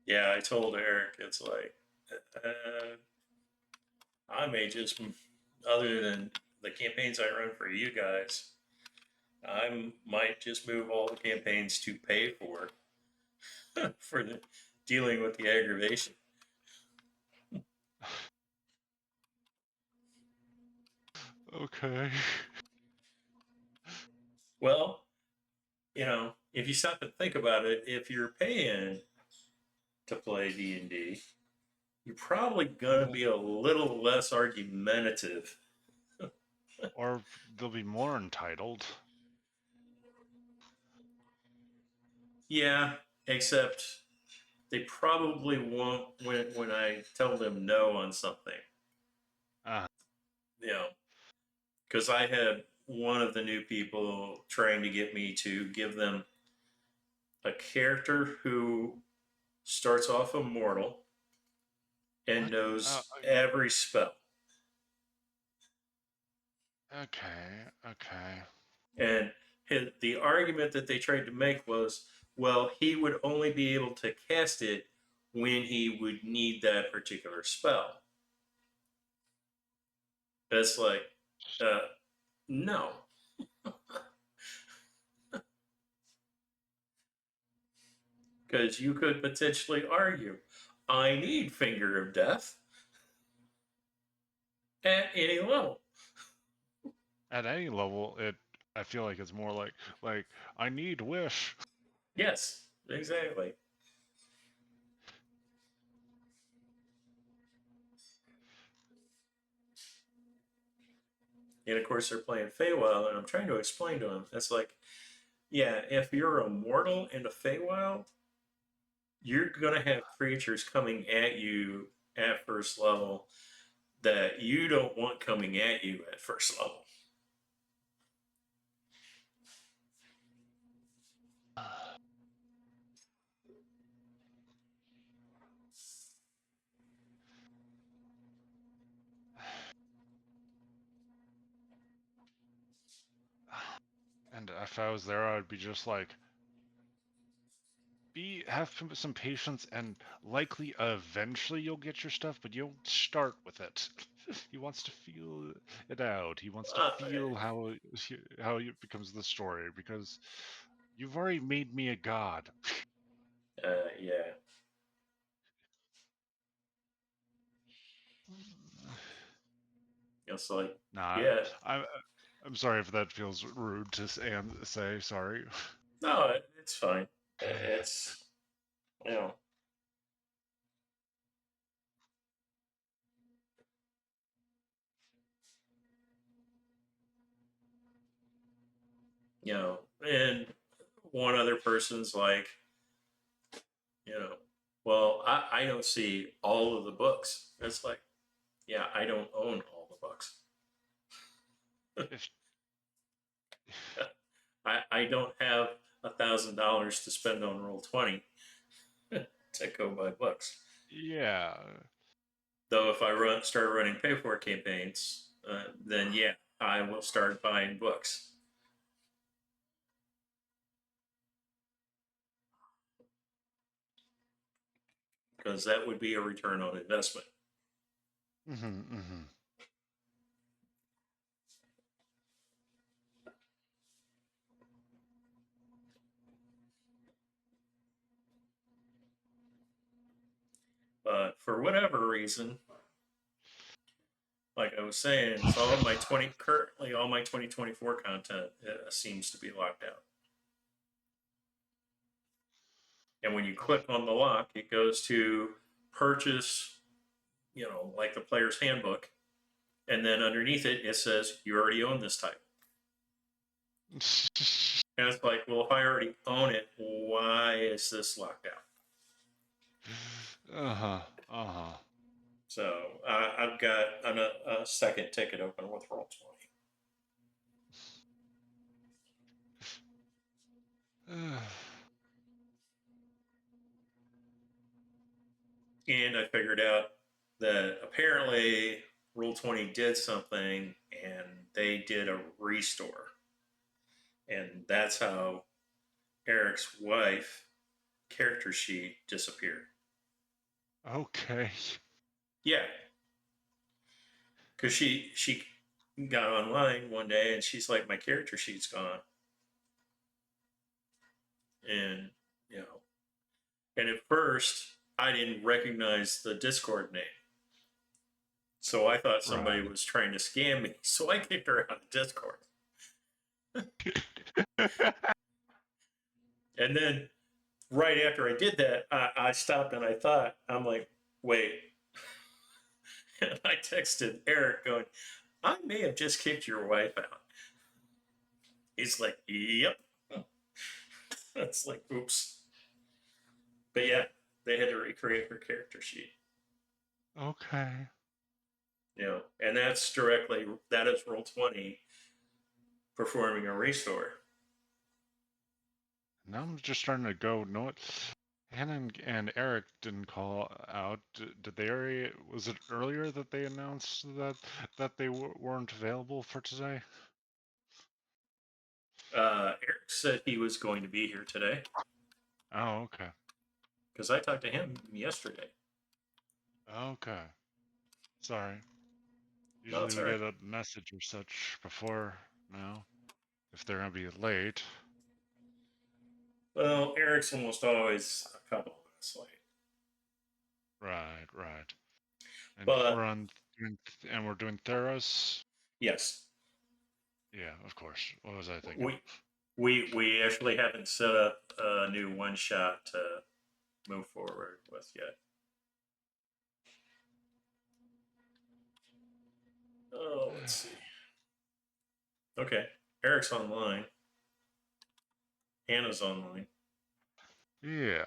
Yeah, I told Eric, it's like, I may just, other than the campaigns I run for you guys, I might just move all the campaigns to pay for for the, dealing with the aggravation. Okay. Well, if you stop and think about it, if you're paying to play D&D, you're probably going to be a little less argumentative. Or they'll be more entitled. Yeah, except they probably won't when I tell them no on something. Uh, You know, because I had one of the new people trying to get me to give them a character who starts off immortal and what? knows every spell. Okay, okay. And the argument that they tried to make was, well, he would only be able to cast it when he would need that particular spell. That's like, uh, no. Because you could potentially argue, I need Finger of Death at any level. At any level, I feel like it's more like I need wish. Yes, exactly. And of course, they're playing Feywild, and I'm trying to explain to them. It's like, yeah, if you're a mortal in a Feywild, you're going to have creatures coming at you at first level that you don't want coming at you at first level. And if I was there, I'd be just like, have some patience, and likely eventually you'll get your stuff, but you don't start with it. He wants to feel it out. He wants to Uh, feel how it becomes the story, because you've already made me a god. yeah. It's like, Nah, yeah, I'm sorry if that feels rude to say. Sorry. no, it's fine. It's, you know, and one other person's like, you know, well, I don't see all of the books. It's like, yeah, I don't own all the books. If I don't have $1,000 to spend on Roll20 to go buy books. yeah, Though if I start running pay for campaigns, then yeah, I will start buying books because that would be a return on investment. mm-hmm. But for whatever reason, like I was saying, it's all my 2024 content seems to be locked out. And when you click on the lock, it goes to purchase, like the player's handbook, and then underneath it, it says you already own this type. And it's like, well, if I already own it, why is this locked out? Uh-huh. Uh-huh. So I've got a second ticket open with Roll20. And I figured out that apparently Roll20 did something and they did a restore. And that's how Eric's wife character sheet disappeared. Okay. Yeah, because she got online one day and she's like, my character sheet's gone, and you know, and at first I didn't recognize the Discord name, so I thought somebody Right. was trying to scam me, so I kicked her out of Discord, and then right after I did that, I stopped and I thought, I'm like, wait. And I texted Eric going, I may have just kicked your wife out. He's like, yep. That's like, oops. But yeah, they had to recreate her character sheet. Okay. And that is Roll20 performing a restore. Now I'm just starting to go. No, what? Hannah and Eric didn't call out. Did they already? Was it earlier that they announced that they weren't available for today? Eric said he was going to be here today Oh, okay. because I talked to him yesterday. Okay. Sorry. No, Usually it's we all right. get a message or such before now, if they're gonna be late. Well, Eric's almost always a couple of minutes late. Right, right. And But we're doing Theros. yes, Yeah, of course. What was I thinking? we actually haven't set up a new one shot to move forward with yet. Oh, let's see. Okay, Eric's online. Hannah's online. Yeah.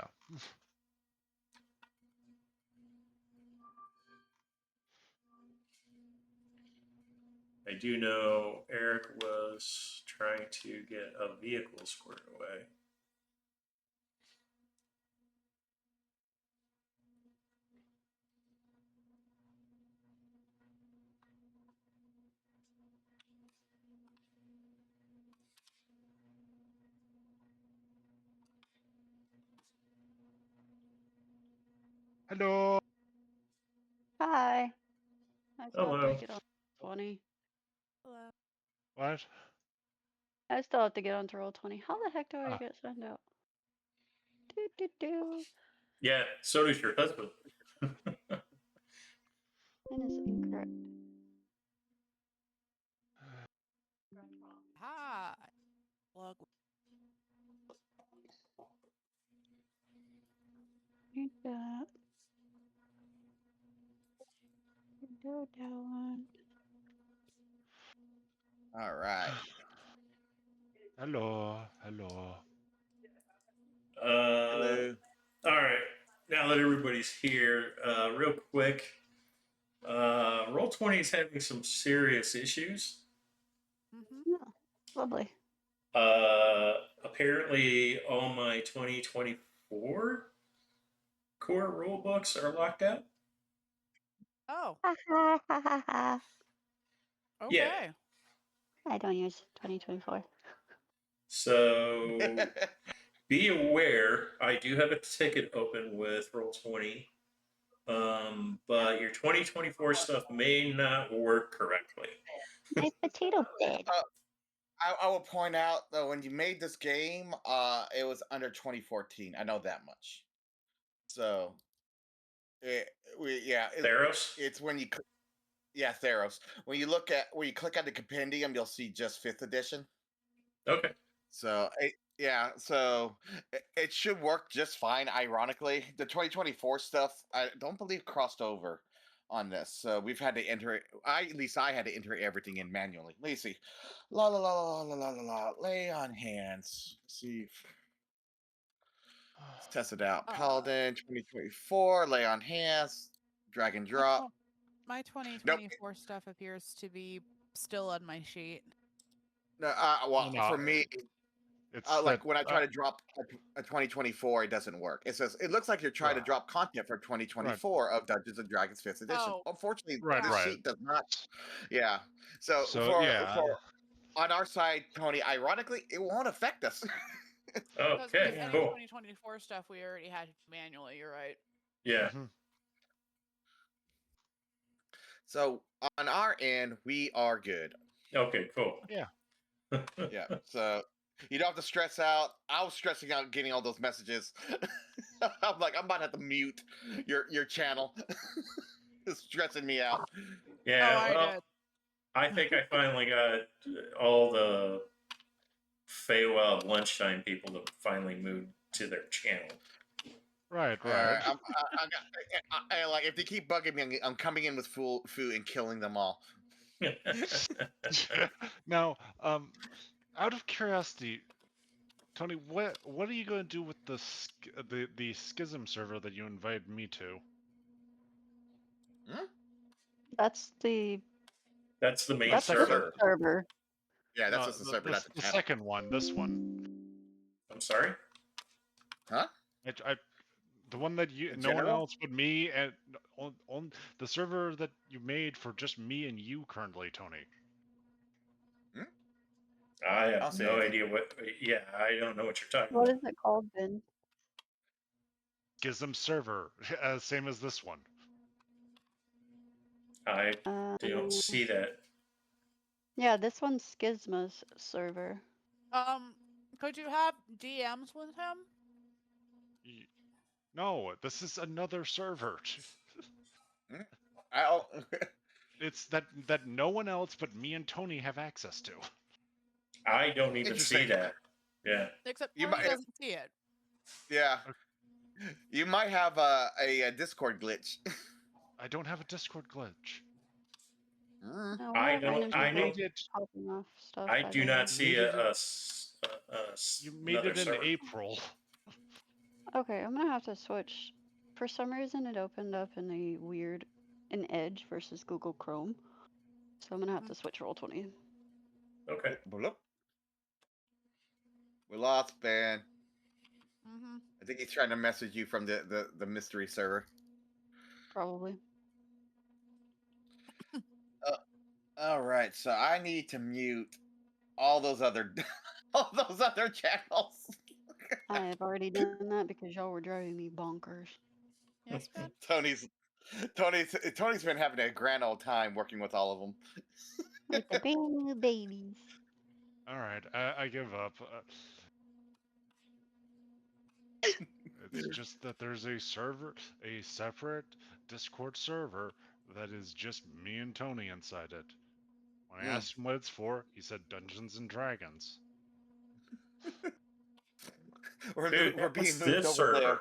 I do know Eric was trying to get a vehicle squared away. Hello. Hi. I still have Hello. to get on 20. Hello. What? I still have to get onto roll 20. How the heck do I Ah, get sent out? Do do do. Yeah, so does your husband. That is incorrect. Hi. Plug. Need that. Do that one. All right. hello. Hello. Hello. All right. Now that everybody's here, real quick, Roll20 is having some serious issues. Mm-hmm. Yeah, lovely. Apparently, all my 2024 core rule books are locked out. Oh, Ha ha ha ha ha. Yeah. okay. I don't use 2024. So be aware, I do have a ticket open with Roll20, but your 2024 stuff may not work correctly. Nice potato bed. I will point out though, when you made this game, it was under 2014. I know that much. So, Theros? it's when yeah, Theros. When you click on the compendium, you'll see just 5th edition. Okay. So it should work just fine. Ironically, the 2024 stuff I don't believe crossed over on this, so we've had to enter it. At least I had to enter everything in manually. Let me see. La la la la la la la la. Lay on hands. See. Let's test it out. Paladin 2024. Lay on hands. Drag and My, drop. my Nope. 2024 stuff appears to be still on my sheet. No, Oh, no. for me, It's that. like when I try to drop a 2024, it doesn't work. It says it looks like you're trying to drop content for 2024 of Dungeons and Dragons 5th edition. Oh, Unfortunately, Right, this right. sheet does not. Yeah. So Yeah. for on our side, Tony, ironically, it won't affect us. Okay, because any cool. 2024 stuff we already had manually. You're right. Yeah. Mhm. So on our end, we are good. Okay, cool. Yeah. Yeah. So you don't have to stress out. I was stressing out getting all those messages. I'm like, I'm about to have to mute your channel. It's stressing me out. Yeah, I well, did. I think I finally got all the Feywild lunchtime people to finally move to their channel. Right. Like if they keep bugging me, I'm coming in with full food and killing them all. Now, out of curiosity, Tony, what are you going to do with the schism server that you invited me to? That's the That's the main that's the server. server. Yeah, that's No, just the server, not the the channel. second one. This one. I'm sorry? Huh? The one that you, In no one general? else but me, and on the server that you made for just me and you currently, Tony. I I'll have say no anything. idea what. Yeah, I don't know what you're talking What about. is it called, Ben? Schism server, same as this one. I Um, don't see that. yeah, this one's Schisma's server. Could you have DMs with him? No, this is another server. I'll, It's that no one else but me and Tony have access to. I don't even see Interesting. that. Yeah. Except You Tony might- doesn't see it. yeah. You might have a Discord glitch. I don't have a Discord glitch. No, I we're don't- random I people know- Made it. popping off stuff. I by do the not way. see Made it You made another it in server. April. Okay, I'm gonna have to switch. For some reason, it opened up in a weird, in Edge versus Google Chrome. So I'm gonna have to switch Roll20. Okay. Bloop. We lost Ben. Mm-hmm. I think he's trying to message you from the mystery server. Probably. All right, so I need to mute all those other all those other channels. I have already done that because y'all were driving me bonkers. Yes, Ben? Tony's been having a grand old time working with all of them. With the brand new babies. All right, I give up. It's just that there's a separate Discord server that is just me and Tony inside it. When I asked him what it's for, he said Dungeons and Dragons. We're Dude, we're that being was moved this over server.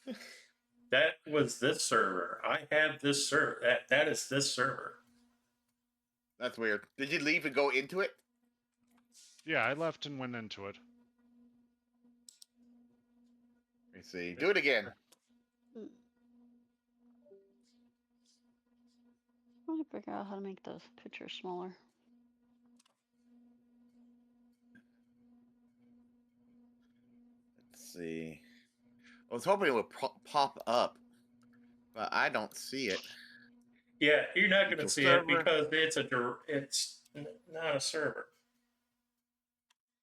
there. That was this server. I have this server. That is this server. That's weird. Did you leave and go into it? Yeah, I left and went into it. Let me see. Do it again. I want to figure out how to make the picture smaller. Let's see. I was hoping it would pop up, but I don't see it. Yeah, you're not going to It's a see it server. because it's not a server.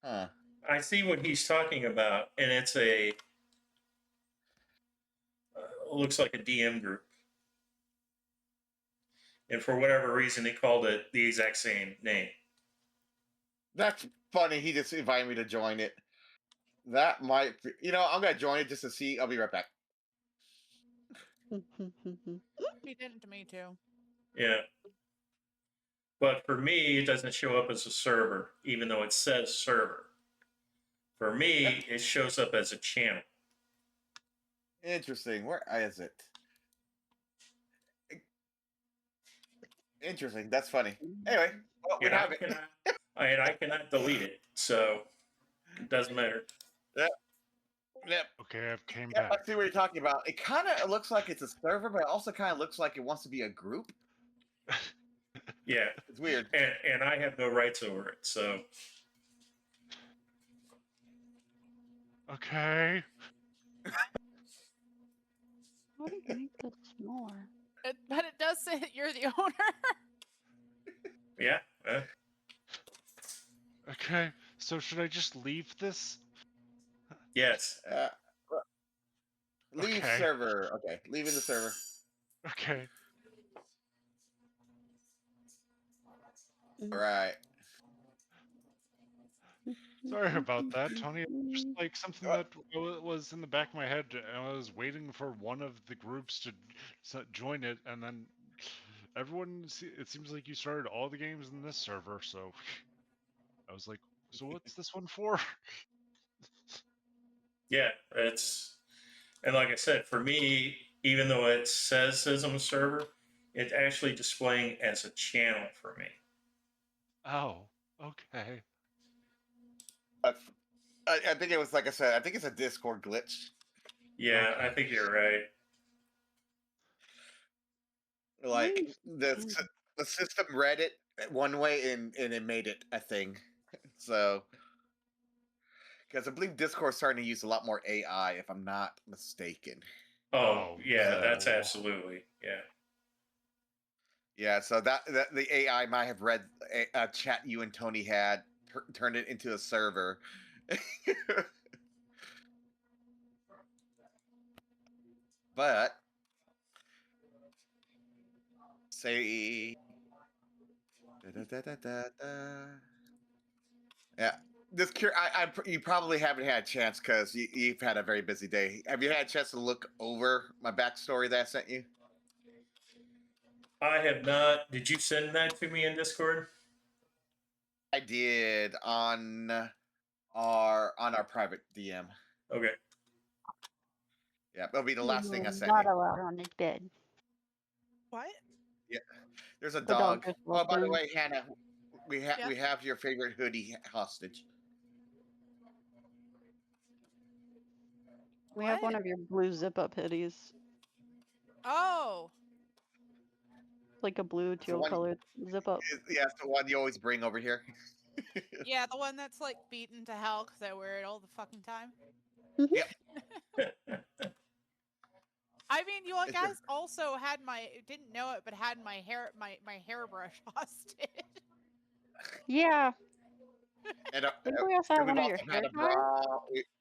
Huh. I see what he's talking about, and it's a looks like a DM group. And for whatever reason, they called it the exact same name. That's funny. He just invited me to join it. That might be, I'm going to join it just to see. I'll be right back. He didn't to me, too. Yeah. But for me, it doesn't show up as a server, even though it says server. For me, it shows up as a channel. Interesting. Where is it? Interesting. That's funny. Anyway, well, we And have it. I cannot delete it, so it doesn't matter. Yep. Okay, I've came Yeah, I back. see what you're talking about. It kind of looks like it's a server, but it also kind of looks like it wants to be a group. Yeah, It's weird. and I have no rights over it, so Okay. How do you make this smaller? But it does say that you're the owner. yeah. Okay, so should I just leave this? Yes. Leave Okay. server. Okay, leaving the server. Okay. All right. Sorry about that, Tony. Just like something that was in the back of my head, and I was waiting for one of the groups to join it, and then everyone. It seems like you started all the games in this server, so I was like, "So what's this one for?" Yeah, and like I said, for me, even though it says Sysm server, it's actually displaying as a channel for me. Oh, okay. I think it was like I said. I think it's a Discord glitch. Yeah, Okay. I think you're right. Like Nice. the system read it one way and it made it a thing. So because I believe Discord's starting to use a lot more AI, if I'm not mistaken. Oh, yeah, no. that's absolutely, yeah. Yeah, so that the AI might have read a chat you and Tony had, turned it into a server. But say yeah, this you probably haven't had a chance because you've had a very busy day. Have you had a chance to look over my backstory that I sent you? I have not. Did you send that to me in Discord? I did on our private DM. Okay. Yeah, it'll be the last thing I sent Not you. allowed on his bed. What? Yeah, there's a The dog dog. just Oh, walked by the in. way, Hannah, we Yeah. have your favorite hoodie hostage. We have one What? of your blue zip-up hoodies. Oh, Like a blue It's the teal one. colored zip-up. Yeah, it's the one you always bring over here. yeah, the one that's like beaten to hell because I wear it all the fucking time. Yeah, I mean, you it's guys also had didn't know it, but had my hairbrush hostage. Yeah. and I think we also have we've one of your also hair had a ties. bra.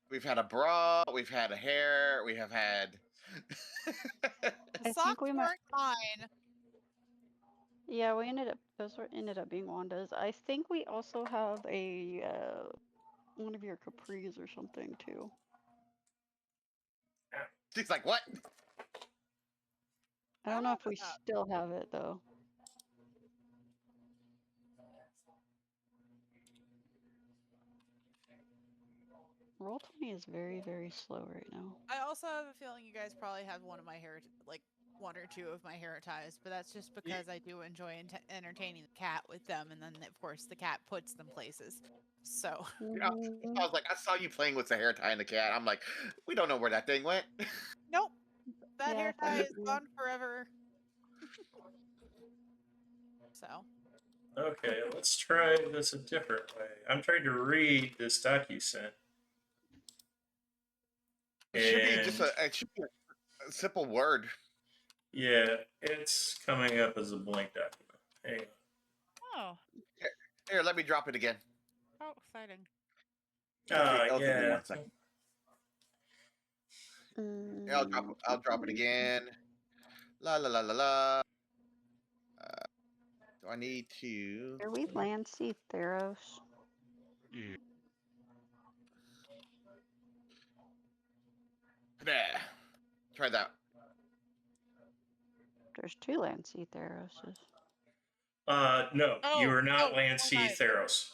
We've had a bra. We've had a hair. We have had. The I socks think we might. weren't mine. Yeah, those ended up being Wanda's. I think we also have a one of your capris or something too. She's like, what? I don't know if about we that. still have it though. Roll20 is very, very slow right now. I also have a feeling you guys probably have one of my hair, like one or two of my hair ties, but that's just because I do enjoy entertaining the cat with them, and then of course the cat puts them places. So Yeah, I was like, I saw you playing with the hair tie and the cat. I'm like, we don't know where that thing went. nope, that Yeah, hair tie is thank you. gone forever. So Okay, let's try this a different way. I'm trying to read this doc you sent. It should be just And it should be a simple word. yeah, it's coming up as a blank document. Hang on. oh, Here, let me drop it again. how exciting! It'll take me Yeah. 1 second. Yeah, I'll drop it again. La la la la la. Do I need to? Are we land sea Theros? Yeah. There. Try that. There's 2 land sea Theroses. No, you are not oh, Land Sea nice. Theros.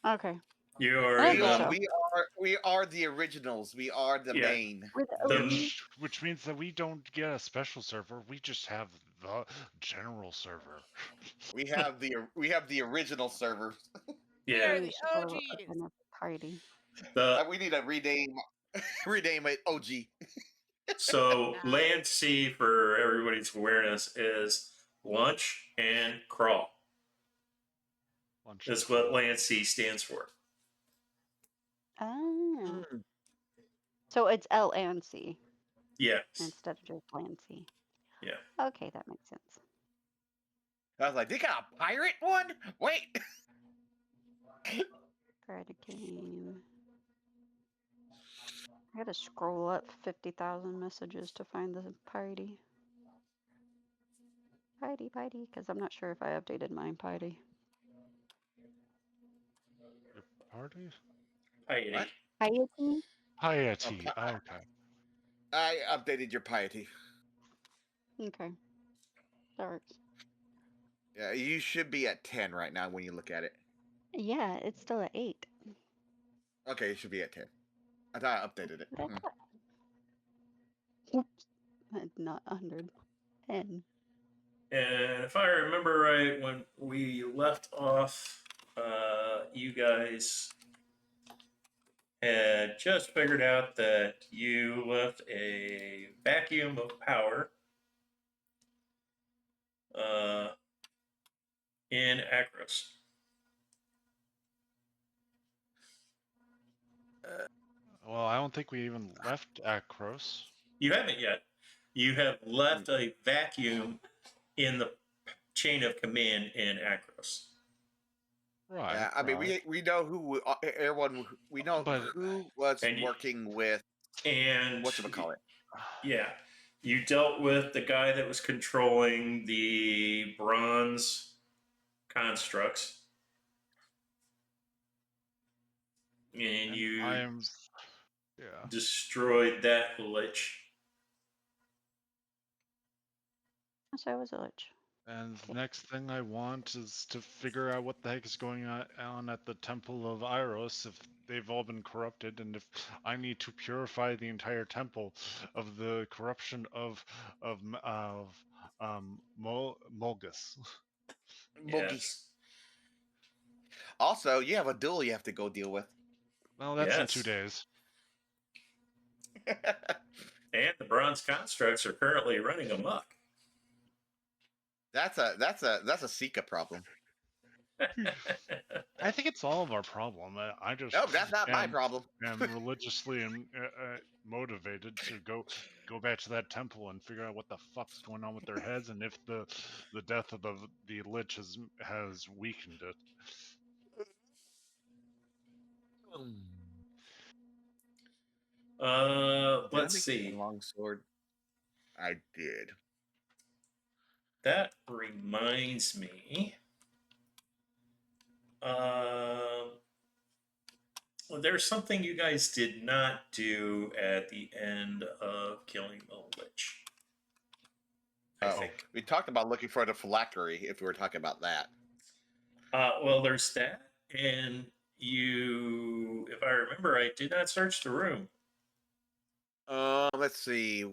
Okay. You are I in think so. We are the originals. We are the Yeah. main. We're the OG. Which means that we don't get a special server. We just have the general server. We have the original servers. We Yeah. are We the used to call it OGs. an party. We need to rename it OG. So Nah. Land Sea, for everybody's awareness, is lunch and crawl. Lunch That's and what crawl. Land Sea stands for. Oh. So it's L and C Yes. instead of just land sea. Yeah. Okay, that makes sense. I was like, they got a pirate one? Wait. Create a game. I gotta scroll up 50,000 messages to find the party. Piety, because I'm not sure if I updated mine. Piety. Your party? Piety. What? Piety? Piety. Okay. Okay. I updated your piety. Okay. That works. Yeah, you should be at 10 right now when you look at it. Yeah, it's still at 8. Okay, you should be at 10. I thought I updated it. That's Oops. Not 100. 10. And if I remember right, when we left off, you guys had just figured out that you left a vacuum of power in Akros. Well, I don't think we even left Akros. You haven't yet. You have left a vacuum in the chain of command in Akros. Right. Yeah, I mean, right. we know who everyone. We know But- who was And you- working with. And Whatchamacallit? yeah, you dealt with the guy that was controlling the bronze constructs, and you Yeah. destroyed that Lich. So I was a Lich. And the next thing I want is to figure out what the heck is going on at the Temple of Iros, if they've all been corrupted, and if I need to purify the entire temple of the corruption of Mulgus. Yes. Also, you have a duel you have to go deal with. Well, that's in Yes. 2 days. And the bronze constructs are currently running amok. That's a Sika problem. I think it's all of our problem. I just No, that's not my problem. am religiously motivated to go back to that temple and figure out what the fuck's going on with their heads, and if the death of the Lich has weakened it. Let's see. Long sword. I did. That reminds me. Well, there's something you guys did not do at the end of killing the Lich. I think. We talked about looking for the phylactery if we were talking about that. Well, there's that, and you, if I remember right, did not search the room. Let's see.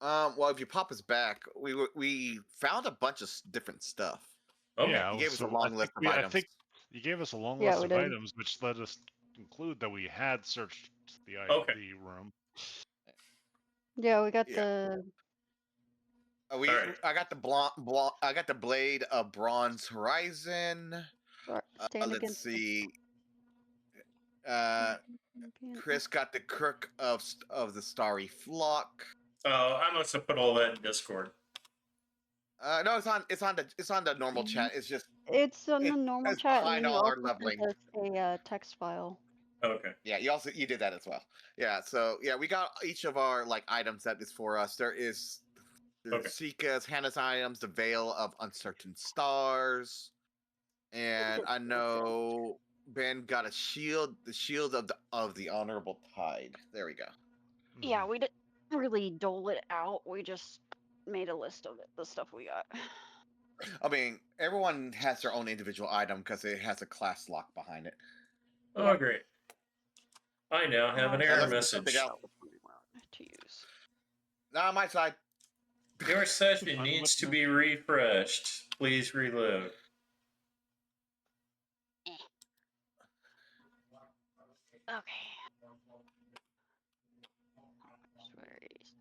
Well, if you pop us back, we found a bunch of different stuff. Okay. Yeah, You gave us a so long list of items. I think you gave us a long Yeah, list we of did. items, which led us to conclude that we had searched the Okay. the room. Yeah, we got Yeah. the. Alright. I got the I got the blade of Bronze Horizon. Stand Let's against the- see. champion. Chris got the crook of the Starry Flock. Oh, I must have put all that in Discord. No, it's on the normal chat. It's just It's on the normal it's chat, and behind then you all our also sent leveling. us a text file. Okay. Yeah, you did that as well. Yeah, so yeah, we got each of our like items that is for us. There is the Okay. Sika's, Hannah's items, the Veil of Uncertain Stars, and I know Ben got a shield, the shield of the Honorable Tide. There we go. Yeah, we didn't really dole it out. We just made a list of it, the stuff we got. I mean, everyone has their own individual item because it has a class lock behind it. Oh, Yeah. great. I now have an So error let's message. something else. To use. Not on my side. Your session I'm needs to listening. be refreshed. Please reload. Okay. Where is-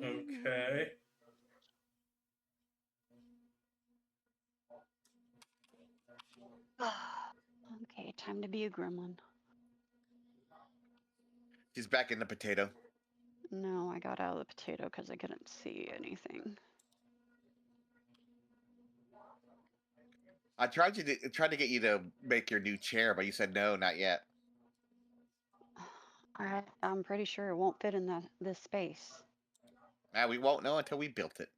Okay. Okay, time to be a gremlin. She's back in the potato. No, I got out of the potato because I couldn't see anything. I tried to get you to make your new chair, but you said no, not yet. I'm pretty sure it won't fit in this space. We won't know until we built it.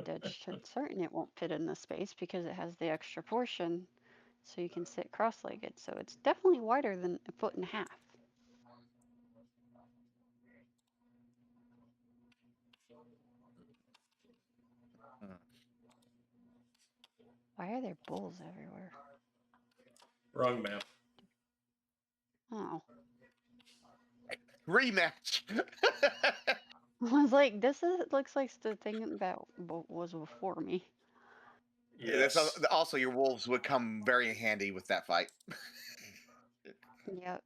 Dead certain it won't fit in this space because it has the extra portion, so you can sit cross-legged. So it's definitely wider than 1.5 feet. Why are there bulls everywhere? Wrong map. Oh. Rematch. I was like, looks like the thing that was before me. Yes. Also, your wolves would come very handy with that fight. Yep.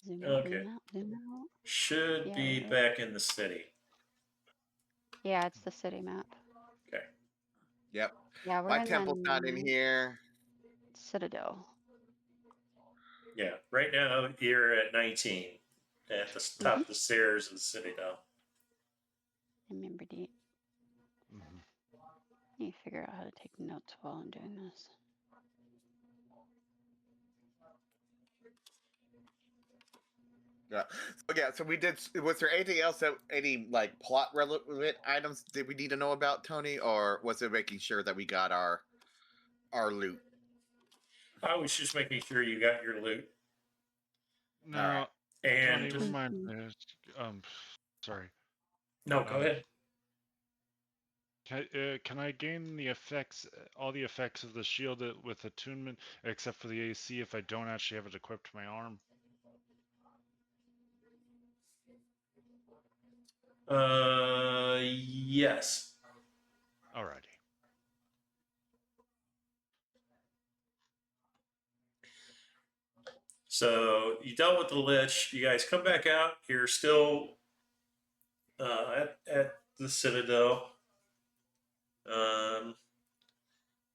Zoom out, Okay. zoom out, zoom out. Should Yeah, be right. back in the city. Yeah, it's the city map. Okay. Yep. Yeah, we're My in temple's not in here. Citadel. Yeah. Right now you're at 19 at the top of the stairs of the Citadel. Remember that. Mhm. I need to figure out how to take notes while I'm doing this. Yeah. So we did. Was there anything else any like plot relevant items did we need to know about, Tony, or was it making sure that we got our loot? I was just making sure you got your loot. No, All right. And Tony, remind me. Sorry. no, go ahead. Can I gain the effects, all the effects of the shield with attunement, except for the AC, if I don't actually have it equipped to my arm? Yes. Alrighty. So you dealt with the Lich. You guys come back out. You're still at the Citadel.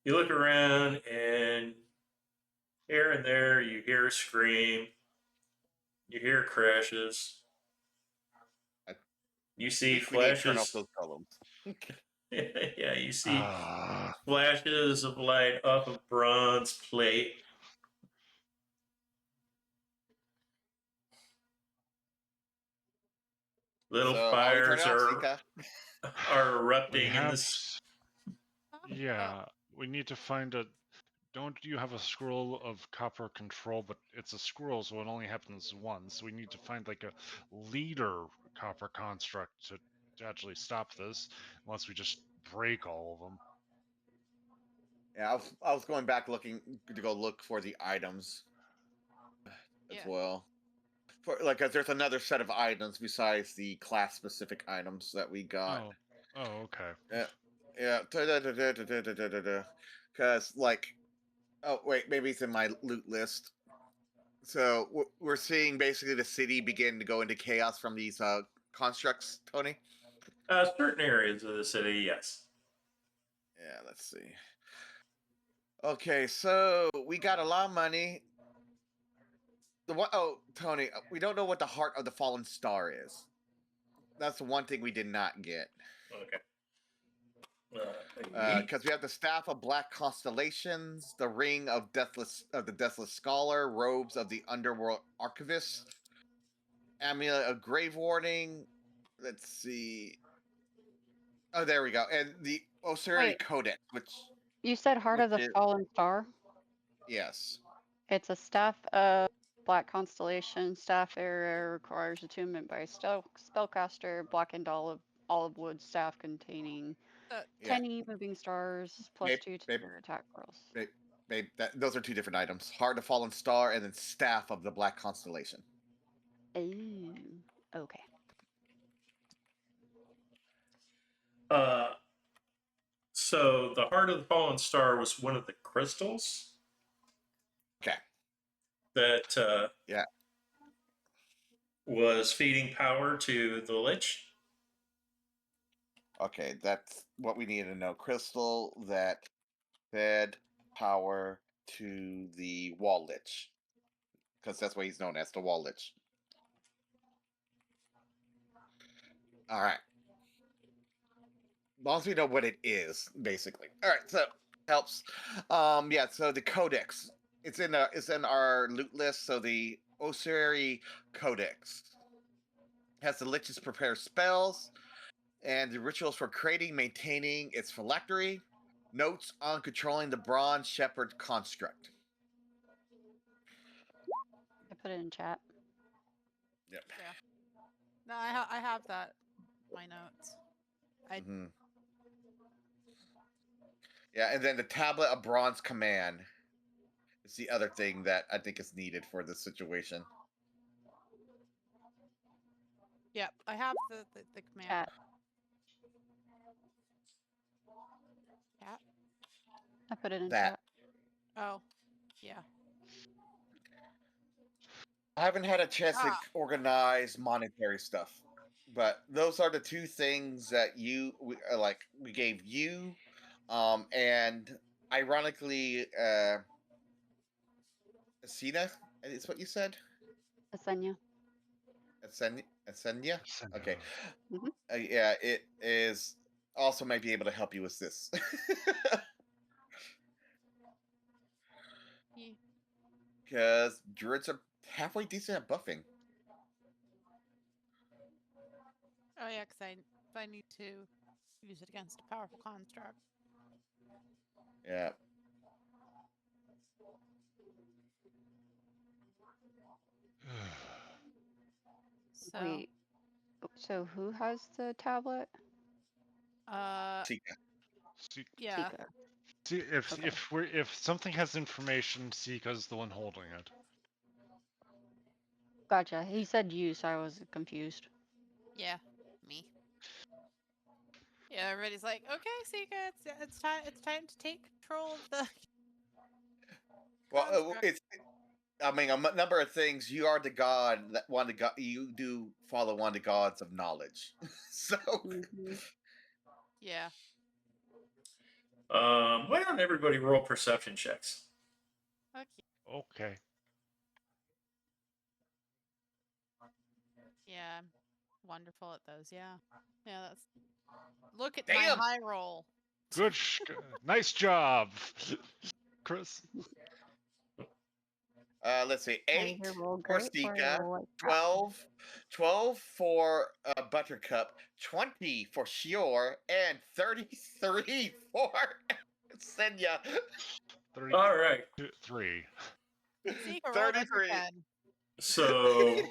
You look around, and here and there you hear a scream. You hear crashes. You see We need to turn off flashes. those golems. Yeah, you see flashes of light off of bronze plate. Little So how we turn fires it off, Sika? are We erupting in have. this. Yeah, we need to find a. Don't you have a scroll of copper control? But it's a scroll, so it only happens once. We need to find like a leader copper construct to actually stop this, unless we just break all of them. Yeah, I was going back looking to go look for the items as well. Cause there's another set of items besides the class specific items that we got. Oh, okay. Yeah. Because oh wait, maybe it's in my loot list. So we're seeing basically the city begin to go into chaos from these constructs, Tony. Certain areas of the city, yes. Yeah, let's see. Okay, so we got a lot of money. Oh, Tony, we don't know what the heart of the fallen star is. That's the one thing we did not get. Okay. Because we have the staff of black constellations, the ring of the deathless scholar, robes of the underworld archivist, amulet of grave warning. Let's see. Oh, there we go. And the Osiri Wait. Codex, which You said Heart of the Fallen Star? Yes. It's a staff of black constellation. Staff area requires attunement by spellcaster. Blackened olive wood staff containing 10 moving stars plus 2 to your attack rolls. Those are two different items. Heart of the Fallen Star and then Staff of the Black Constellation. Ooh, okay. So the Heart of the Fallen Star was one of the crystals. Okay. That yeah was feeding power to the Lich. Okay, that's what we needed to know. Crystal that fed power to the Wall Lich. Because that's what he's known as, the Wall Lich. Alright. long as we know what it is, basically. All right, so helps. Yeah. So the codex, it's in our loot list. So the Ossuary Codex has the Lich's prepare spells and the rituals for creating, maintaining its phylactery. Notes on controlling the Bronze Shepherd construct. I put it in chat. Yep. Yeah. No, I have that. My notes. Mhm. Yeah, and then the Tablet of Bronze Command is the other thing that I think is needed for this situation. Yep, I have the command. Chat. Chat? I put it in That. chat. Oh, yeah. I haven't had a chance to Ah. organize monetary stuff, but those are the two things that we gave you, and ironically, Asina is what you said. Asenya. Asenya. Okay. Mhm. Yeah, it is. Also, might be able to help you with this. Yeah. Because druids are halfway decent at buffing. Oh yeah, because if I need to use it against a powerful construct. Yeah. So. Wait. So who has the tablet? Sika. Yeah. Sika. See, Okay. if something has information, Sika's the one holding it. Gotcha. He said you, so I was confused. Yeah. Me. Yeah, everybody's like, okay, Sika, it's time to take control of the. Well, construct. it's. I mean, a number of things. You are the god that one of the god. You do follow one of the gods of knowledge. So. Mhm. Yeah. Why don't everybody roll perception checks? Okay. Okay. Yeah, I'm wonderful at those. Yeah. Yeah, that's. Look at Damn! my high roll. Good. Nice job, Chris. Let's see. I 8 either roll for great or I Stika. roll like crap. 12 for Buttercup. 20 for Shior, and 33 for Senya. 33. All right. Sika rolled us a 33. 10. So,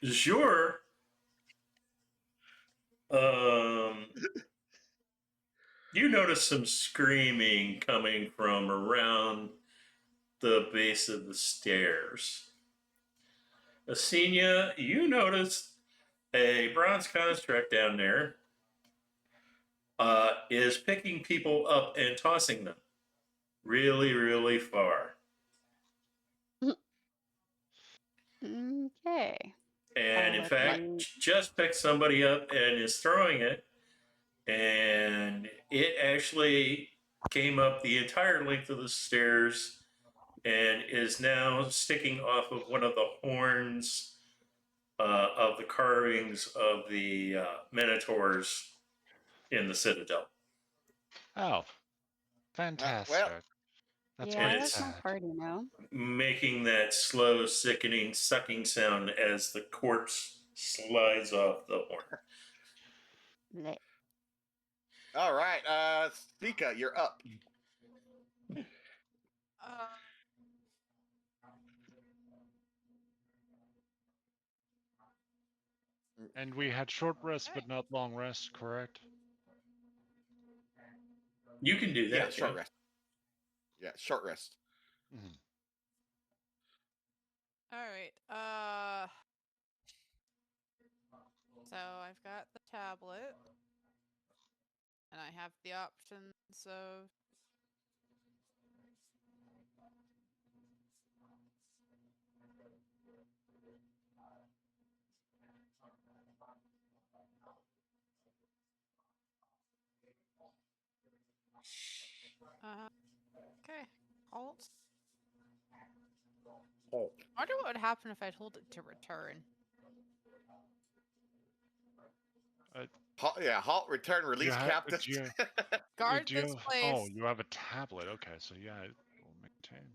Jure, you notice some screaming coming from around the base of the stairs. Asenia, you notice a bronze construct down there is picking people up and tossing them really, really far. Okay. And in fact, Lucky. just picked somebody up and is throwing it. And it actually came up the entire length of the stairs and is now sticking off of one of the horns of the carvings of the Minotaurs in the Citadel. Oh, fantastic. Well, That's Yeah, pretty it's- that's my sad. party now. Making that slow, sickening, sucking sound as the corpse slides off the horn. Blech. all right. Stika, you're up. And we had short rest, but not long rest, correct? You can do Yeah, that. short rest. Yeah, short rest. Mhm. All right. So I've got the tablet, and I have the options of. Okay. Halt. Halt. I wonder what would happen if I told it to return. Halt, return, release captive. Guard this place. Oh, you have a tablet. Okay, so yeah, it will maintain.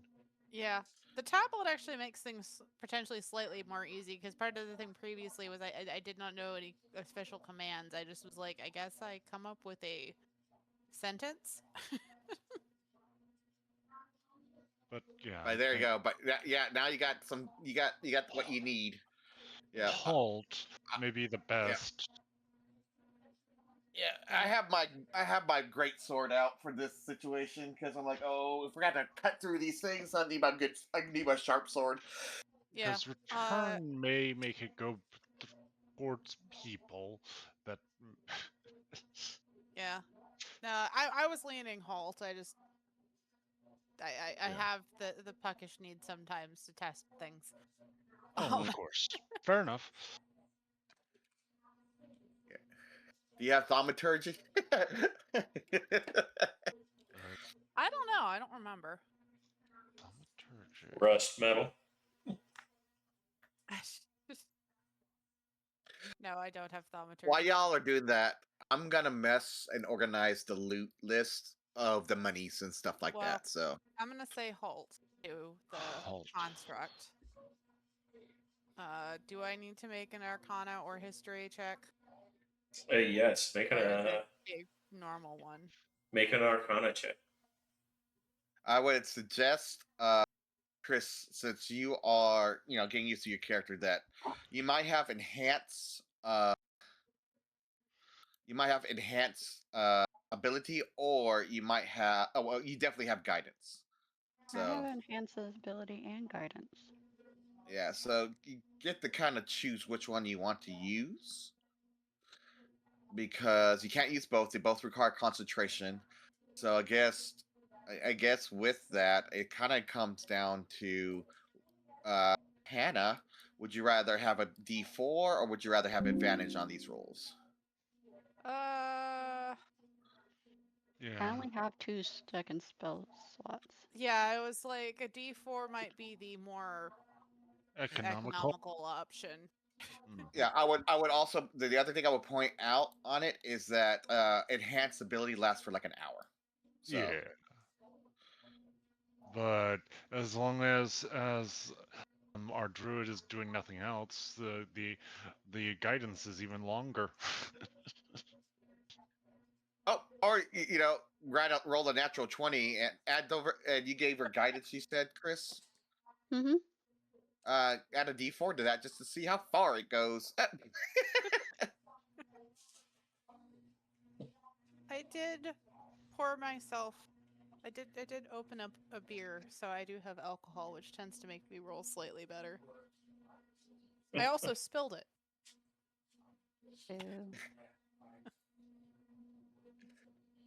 Yeah. The tablet actually makes things potentially slightly more easy because part of the thing previously was I did not know any official commands. I just was like, I guess I come up with a sentence. But yeah. Right, there you go. But yeah, now you got what you need. Yeah. Halt may be the best. Yeah, I have my great sword out for this situation because I'm like, oh, if we got to cut through these things, I need my sharp sword. Yeah. Because return may make it go towards people that. Yeah. No, I was leaning halt. I just I Yeah. have the puckish need sometimes to test things. Oh, of course. Fair enough. Do you have thaumaturgy? I don't know. I don't remember. Thaumaturgy. Rust metal. No, I don't have thaumaturgy. While y'all are doing that, I'm gonna mess and organize the loot list of the monies and stuff like that. So I'm gonna say halt to the construct. Do I need to make an Arcana or History check? Yes, make a normal one. Make an Arcana check. I would suggest, Chris, since you are, getting used to your character, that you might have enhance. You might have enhance ability, or you might have. Oh well, you definitely have guidance. So I have enhances ability and guidance. yeah, so you get to kind of choose which one you want to use because you can't use both. They both require concentration. So I guess with that, it kind of comes down to Hannah. Would you rather have a D4 or would you rather have advantage on these rolls? Yeah. I only have 2 second spell slots. Yeah, it was like a D4 might be the more economical option. Yeah, I would also, the other thing I would point out on it is that enhanced ability lasts for like an hour. So. Yeah. But as long as our druid is doing nothing else, the guidance is even longer. Oh, or roll a natural 20 and add over. And you gave her guidance. You said, Chris. Mm-hmm. Add a D4 to that just to see how far it goes. I did pour myself. I did open up a beer, so I do have alcohol, which tends to make me roll slightly better. I also spilled it. Ew.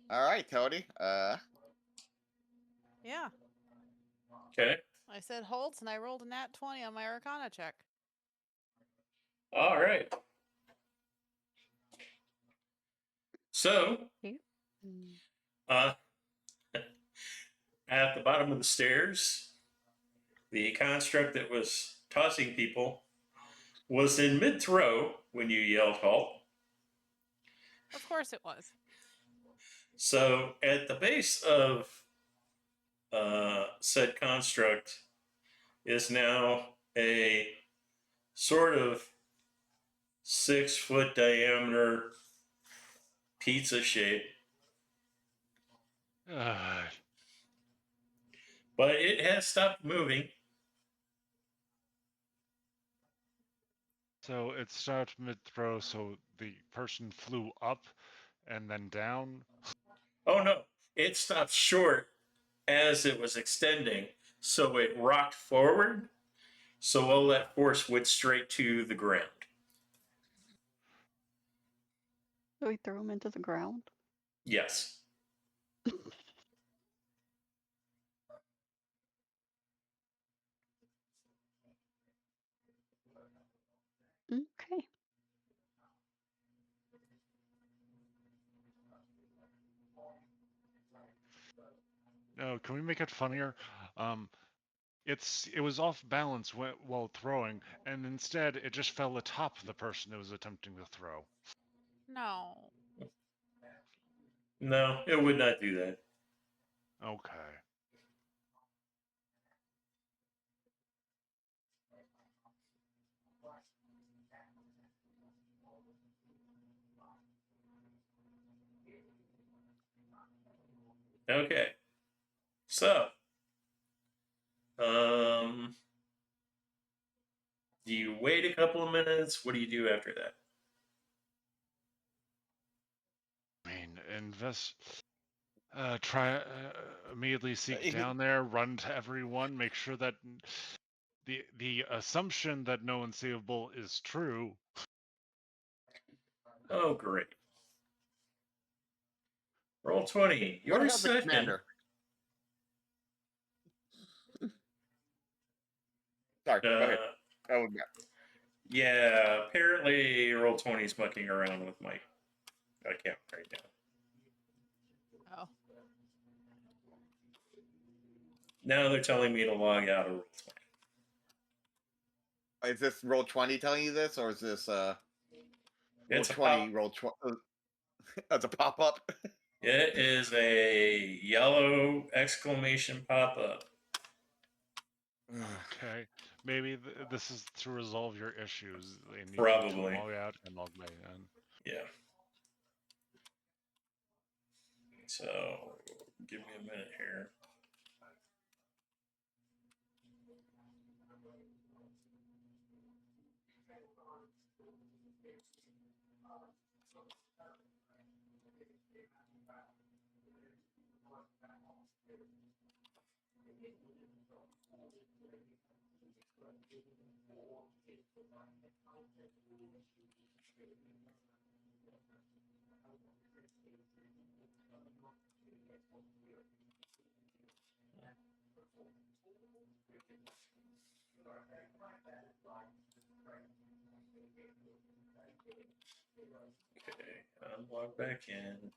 All right, Tony. Yeah. Okay. I said halt, and I rolled a nat 20 on my Arcana check. All right. So, at the bottom of the stairs, the construct that was tossing people was in mid-throw when you yelled halt. Of course it was. So at the base of said construct is now a sort of 6-foot diameter pizza shape. But it has stopped moving. So it stopped mid-throw, so the person flew up and then down? Oh no, it stopped short as it was extending, so it rocked forward, so all that force went straight to the ground. So we threw him into the ground? Yes. Okay. No, can we make it funnier? It was off balance while throwing, and instead it just fell atop the person that was attempting to throw. No. No, it would not do that. Okay. Okay. So, do you wait a couple of minutes? What do you do after that? I mean, try immediately seek down there, run to everyone, make sure that the assumption that no one's savable is true. Oh, great. Roll 20. What Your happened to second. Commander? Sorry, go ahead. Oh, yeah. Yeah, apparently Roll 20 is mucking around with my account right now. Oh. Now they're telling me to log out of Roll 20. Is this roll 20 telling you this, or is this roll It's 20 roll 20? That's a pop up. It is a yellow exclamation pop-up. Okay, maybe this is to resolve your issues. They need you Probably. to log out and log back in. Yeah. So, give me a minute here. Okay, I'm logged back in.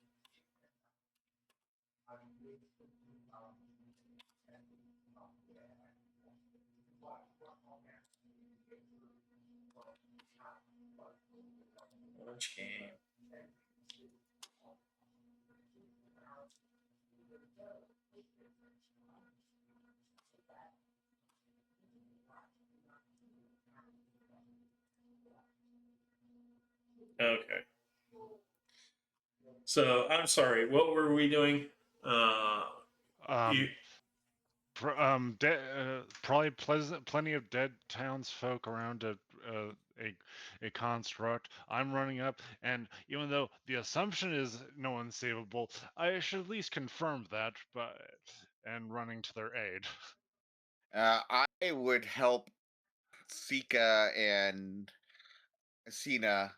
Launch game. Okay. So, I'm sorry, what were we doing? You, Probably plenty of dead townsfolk around a construct. I'm running up, and even though the assumption is no one's savable, I should at least confirm that, and running to their aid. I would help Sika and Cena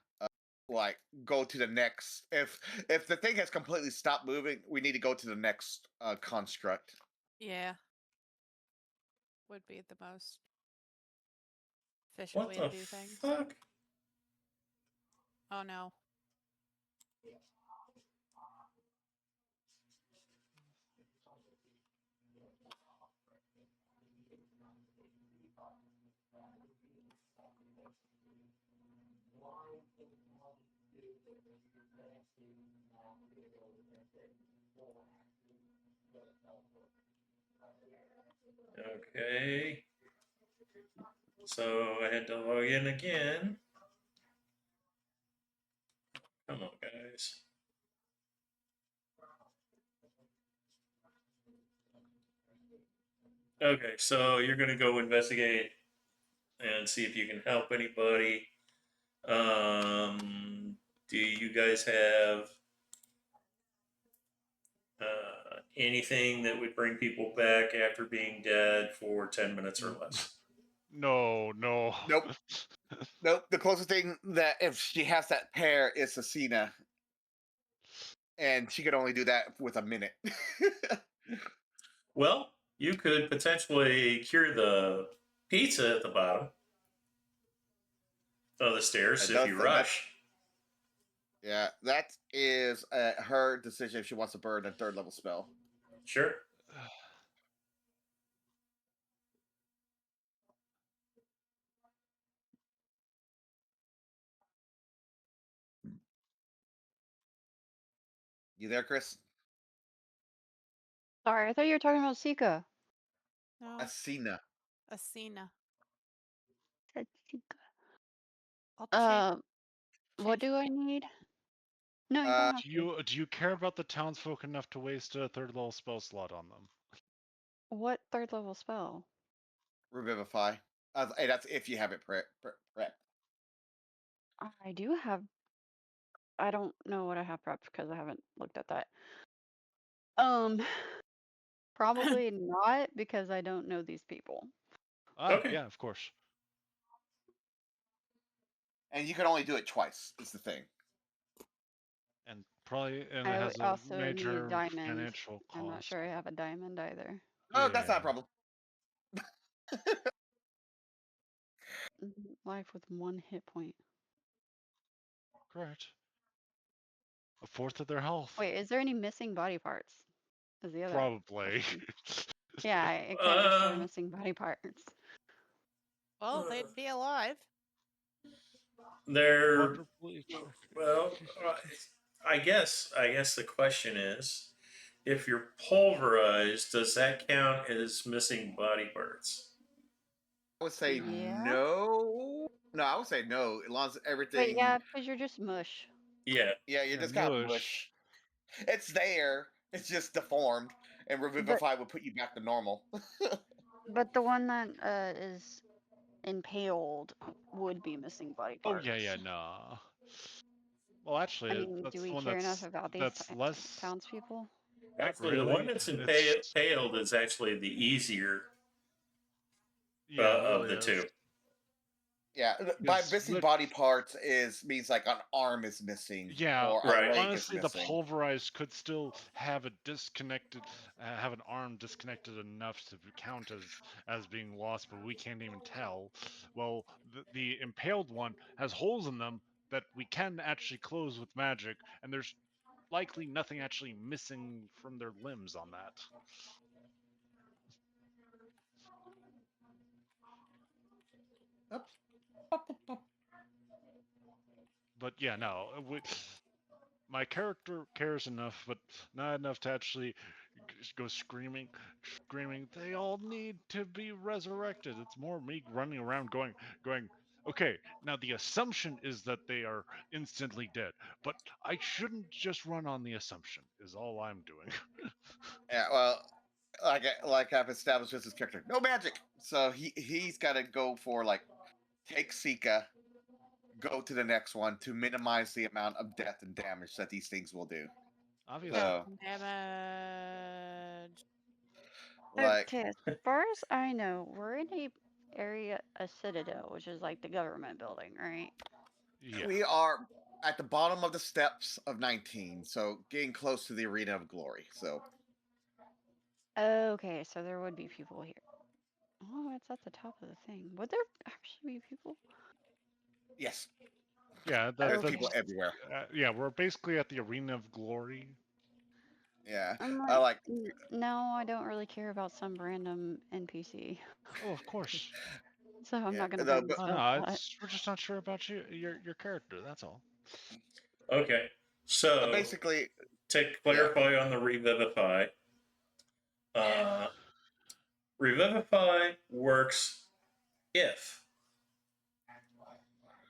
like go to the next. If the thing has completely stopped moving, we need to go to the next construct. Yeah. Would be the most efficient what way the to do things. fuck? Oh no. Okay. So, I had to log in again. Come on, guys. Okay, so you're going to go investigate and see if you can help anybody. Do you guys have anything that would bring people back after being dead for 10 minutes or less? No. Nope. Nope. The closest thing that if she has that pair is Cena, and she could only do that with a minute. Well, you could potentially cure the pizza at the bottom of the stairs if you rush. Yeah, that is her decision if she wants to burn a 3rd level spell. Sure. You there, Chris? Sorry, I thought you were talking about Sika. No, Asina. Asina. Said Sika. I'll change. What do I need? No, you don't have to. Do you care about the townsfolk enough to waste a third level spell slot on them? What third level spell? Revivify. Hey, that's if you have it prep. I do have. I don't know what I have prepped because I haven't looked at that. Probably not because I don't know these people. Okay. Yeah, of course. And you can only do it twice, is the thing. And probably it I has a also need a major diamond. financial cost. I'm not sure I have a diamond either. Oh, that's not a problem. Life with 1 hit point. Correct. A fourth of their health. Wait, is there any missing body parts? Is the other Probably. question. Yeah, I can't restore missing body parts. Well, they'd be alive. They're well. I guess the question is, if you're pulverized, does that count as missing body parts? I would say Yeah. no. No, I would say no. As long as everything. Wait, yeah, because you're just mush. Yeah. Yeah, you're just kind of mush. It's there. It's just deformed, and Revivify would put you back to normal. But the one that is impaled would be missing body Oh parts. yeah, nah. Well, actually, I mean, that's do we the one care enough about these that's less. townspeople? Actually, the one that's impaled is actually the easier of the two. Yeah, by missing body parts means like an arm is missing. Yeah, or a leg honestly, is the missing. pulverized could still have a disconnected, have an arm disconnected enough to count as being lost, but we can't even tell. Well, the impaled one has holes in them that we can actually close with magic, and there's likely nothing actually missing from their limbs on that. But yeah, no, my character cares enough, but not enough to actually go screaming. They all need to be resurrected. It's more me running around going. Okay, now the assumption is that they are instantly dead, but I shouldn't just run on the assumption. Is all I'm doing. Yeah, well, like I've established with his character, no magic. So he's got to go for like take Sika, go to the next one to minimize the amount of death and damage that these things will do. Obviously. Damage. Okay, as far as I know, we're in a citadel, which is like the government building, right? Yeah. We are at the bottom of the steps of 19, so getting close to the Arena of Glory. So. Okay, so there would be people here. Oh, it's at the top of the thing. Would there actually be people? Yes. Yeah, there's people everywhere. Yeah, we're basically at the Arena of Glory. Yeah, I like. No, I don't really care about some random NPC. Oh, of course. So I'm not gonna bring this up. We're just not sure about your character. That's all. Okay, so basically, to clarify on the revivify, revivify works if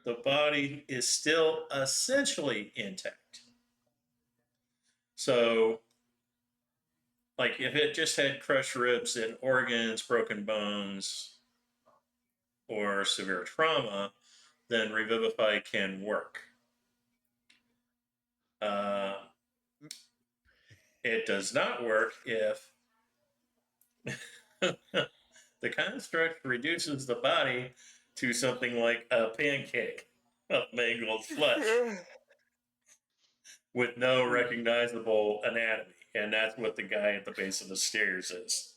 the body is still essentially intact. So, like if it just had crushed ribs and organs, broken bones, or severe trauma, then revivify can work. It does not work if the construct reduces the body to something like a pancake of mangled flesh with no recognizable anatomy. And that's what the guy at the base of the stairs is.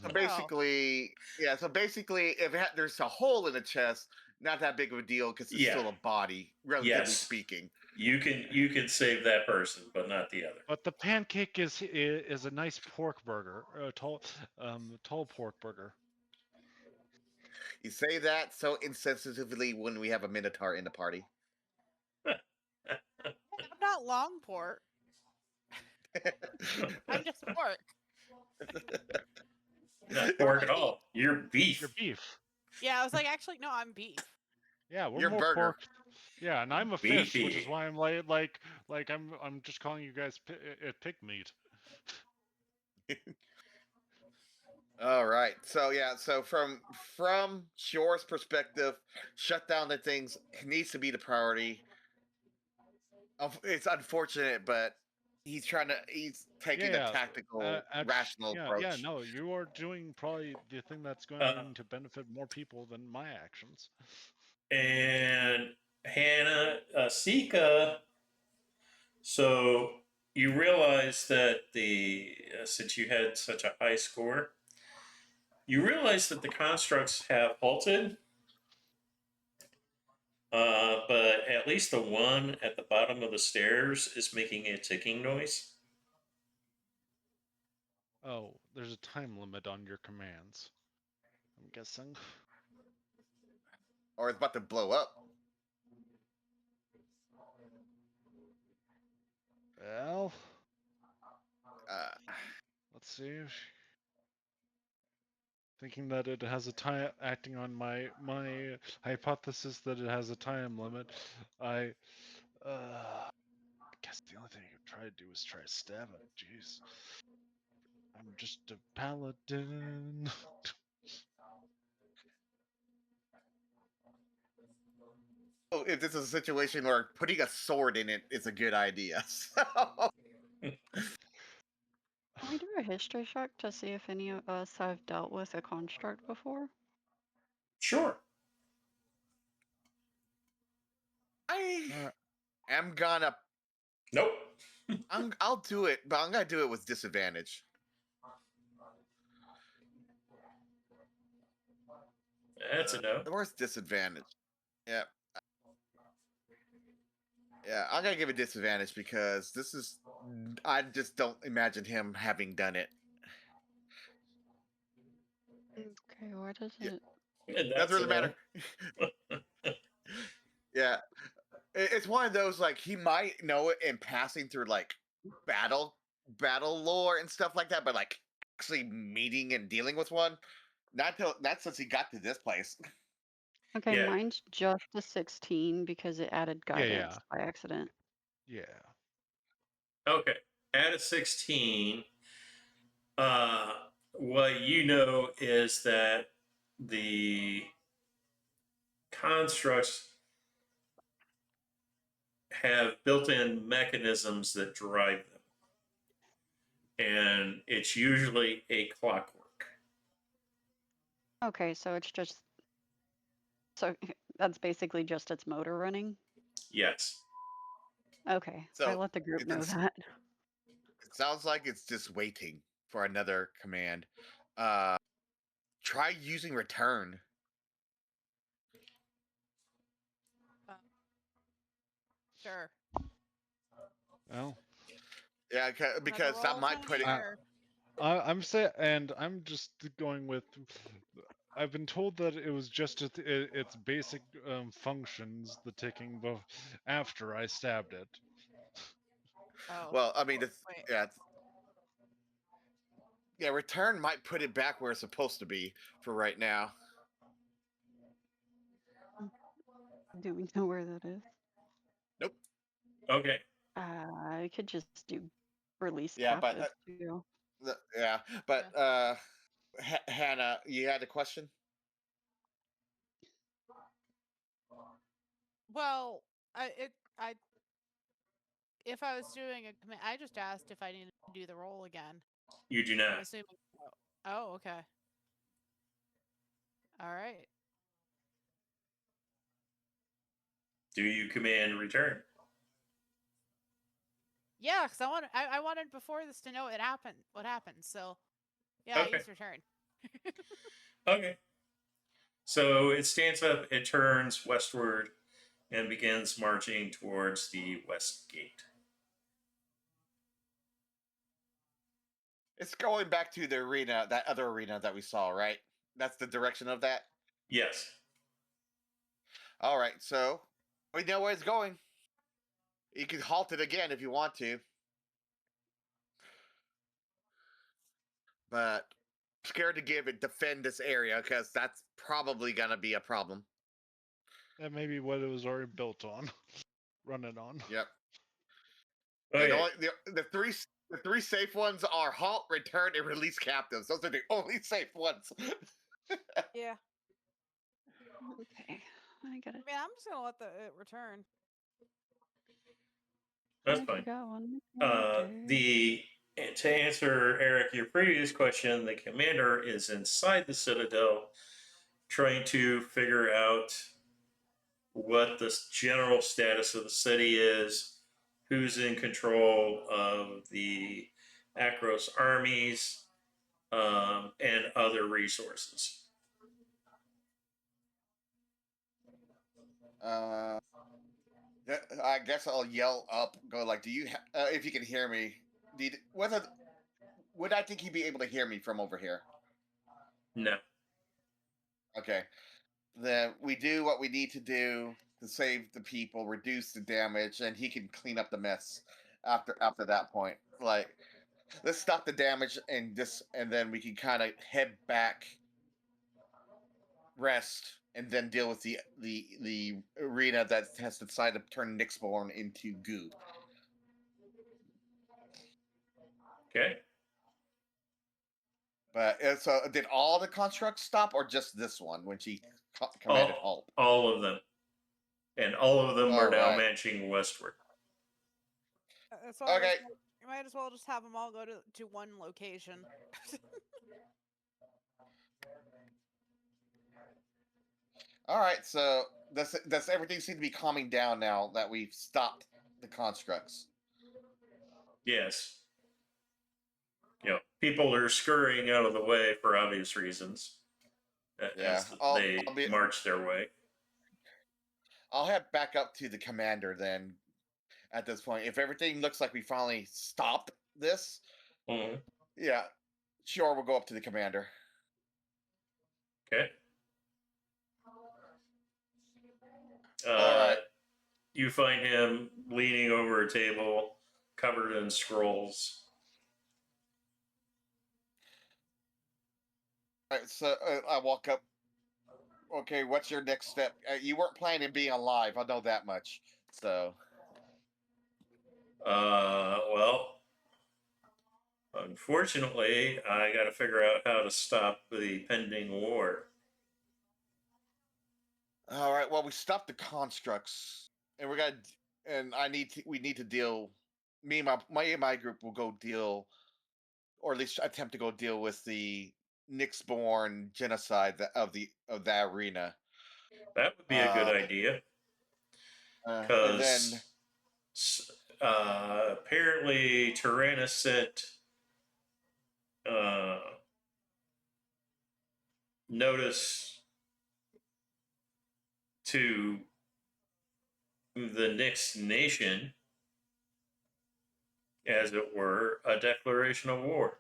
So basically, if there's a hole in the chest, not that big of a deal because it's still a body, relatively speaking. You can save that person, but not the other. But the pancake is a nice pork burger, tall pork burger. You say that so insensitively when we have a Minotaur in the party. I'm not Longport. I'm just pork. Not pork at all. You're beef. You're beef. Yeah, I was like, actually, no, I'm beef. Yeah, we're You're more burger. pork. Yeah, and I'm a fish, which is Beefy. why I'm like I'm just calling you guys pig meat. All right. So yeah. So from Shore's perspective, shut down the things needs to be the priority. It's unfortunate, but he's taking a Yeah, tactical, rational yeah, approach. no, you are doing probably the thing that's Uh, going to benefit more people than my actions. and Hannah, Sika. So you realize that since you had such a high score, you realize that the constructs have halted. But at least the one at the bottom of the stairs is making a ticking noise. Oh, there's a time limit on your commands, I'm guessing. Or it's about to blow up. Well, Uh, let's see. Thinking that it has a time, acting on my hypothesis that it has a time limit, I guess the only thing I could try to do is try to stab him. Jeez, I'm just a paladin. if this is a situation where putting a sword in it is a good idea. Can we do a history check to see if any of us have dealt with a construct before? Sure. I am gonna. Nope. I'll do it, but I'm gonna do it with disadvantage. That's a no. Where's disadvantage? Yeah. Yeah, I'm gonna give it disadvantage because this is. I just don't imagine him having done it. Okay, why does Yeah. it? That's Doesn't really a no. matter. Yeah, it's one of those like he might know it in passing through like battle lore and stuff like that, but like actually meeting and dealing with one, not since he got to this place. Okay, Yeah. mine's just a 16 because it added Yeah, guidance by accident. yeah. Okay. At a 16, what you know is that the constructs have built-in mechanisms that drive them, and it's usually a clockwork. Okay, so it's just so that's basically just its motor running. Yes. Okay, So I let the group know that. It sounds like it's just waiting for another command. Try using return. Sure. Well, Yeah, because that might put it. I'm just going with. I've been told that it was just its basic functions, the ticking, after I stabbed it. Oh. Well, I mean, Wait. yeah, return might put it back where it's supposed to be for right now. Do we know where that is? Nope. Okay. I could just do release Yeah, captive too. Yeah, but Hannah, you had a question? Well, if I was doing a command, I just asked if I needed to do the roll again. You do I'm not. assuming. Oh, okay. All right. Do you command return? Yeah, because I wanted before this to know what happened. So, yeah, Okay. I used return. Okay. So it stands up, it turns westward, and begins marching towards the west gate. It's going back to the arena, that other arena that we saw, right? That's the direction of that? Yes. All right, so we know where it's going. You can halt it again if you want to. but scared to defend this area because that's probably gonna be a problem. That may be what it was already built on, running on. Yep. Okay. And the three safe ones are halt, return, and release captives. Those are the only safe ones. Yeah. Okay, I got it. I mean, I'm just gonna let it return. That's I fine. forgot one. To answer Eric your previous question, the commander is inside the citadel, trying to figure out what the general status of the city is, who's in control of the Akros armies, and other resources. I guess I'll yell up, go like, "Do you? If you can hear me, would I think he'd be able to hear me from over here?" No. Okay, then we do what we need to do to save the people, reduce the damage, and he can clean up the mess after that point. Like, let's stop the damage and then we can kind of head back, rest, and then deal with the arena that has decided to turn Nyxborn into goo. Okay. But so did all the constructs stop, or just this one when she commanded halt? All of them, and all of them are now Alright. marching westward. So Okay. you might as well just have them all go to one location. All right. So does everything seem to be calming down now that we've stopped the constructs? Yes. People are scurrying out of the way for obvious reasons. Yeah, As they march their way. I'll head back up to the commander then. At this point, if everything looks like we finally stopped this, yeah, sure, we'll go up to the commander. Okay. All right. You find him leaning over a table covered in scrolls. All right, so I walk up. Okay, what's your next step? You weren't planning on being alive, I know that much. So. Well, unfortunately, I got to figure out how to stop the pending war. All right. Well, we stopped the constructs, and we need to deal. Me and my group will go deal, or at least attempt to go deal with the Nyxborn genocide of that arena. That would be a good idea. Because apparently Tyrannis sent notice to the Nyx nation, as it were, a declaration of war.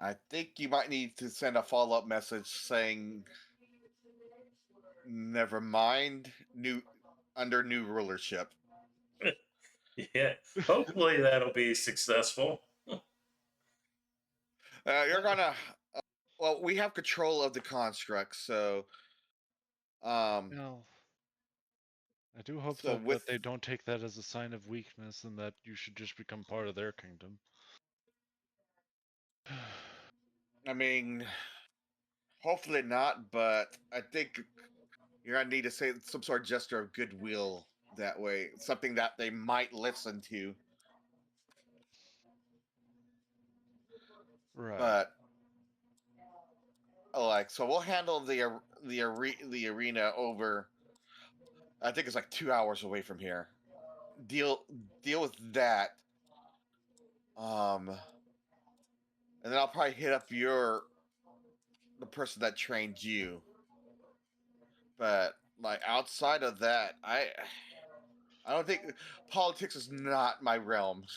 I think you might need to send a follow-up message saying, "Never mind, under new rulership." Yeah, hopefully that'll be successful. You're gonna. Well, we have control of the construct, so. No. I do hope So that they don't take that as a sign of weakness and that you should just become part of their kingdom. I mean, hopefully not, but I think you're gonna need to say some sort of gesture of goodwill that way, something that they might listen to. Right. But so we'll handle the arena over. I think it's like 2 hours away from here. Deal with that. And then I'll probably hit up the person that trained you. But like outside of that, I don't think politics is not my realm.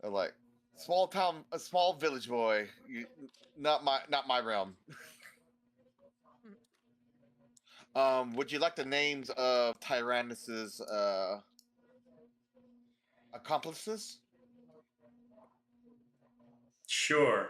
Like a small village boy, not my realm. Would you like the names of Tyrannis's Accomplices? Sure.